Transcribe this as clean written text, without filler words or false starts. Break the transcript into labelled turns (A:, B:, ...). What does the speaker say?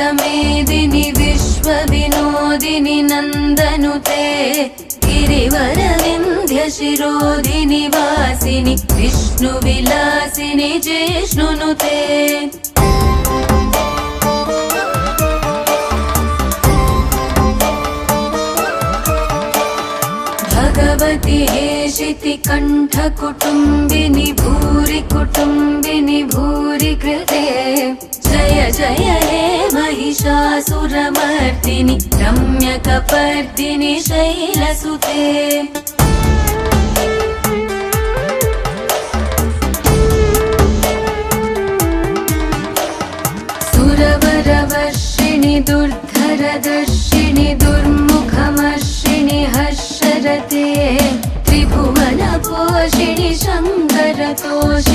A: विश्वमेदिनि विश्वविनोदिनि नन्दनुते गिरिवरविन्ध्यशिरोधिनि वासिनि विष्णुविलासिनि जिष्णुनुते भगवति हेशिति कण्ठकुटुम्बिनि भूरि कुटुम्बिनि भूरि कृते जय जय हे महिषासुरमर्दिनि रम्यकपर्दिनि शैलसुते सुरवरवर्षिणि दुर्धरदर्शिनि दुर्मुखमर्षिणि हर्षरते त्रिभुवनपोषिणि शङ्करतोषिणि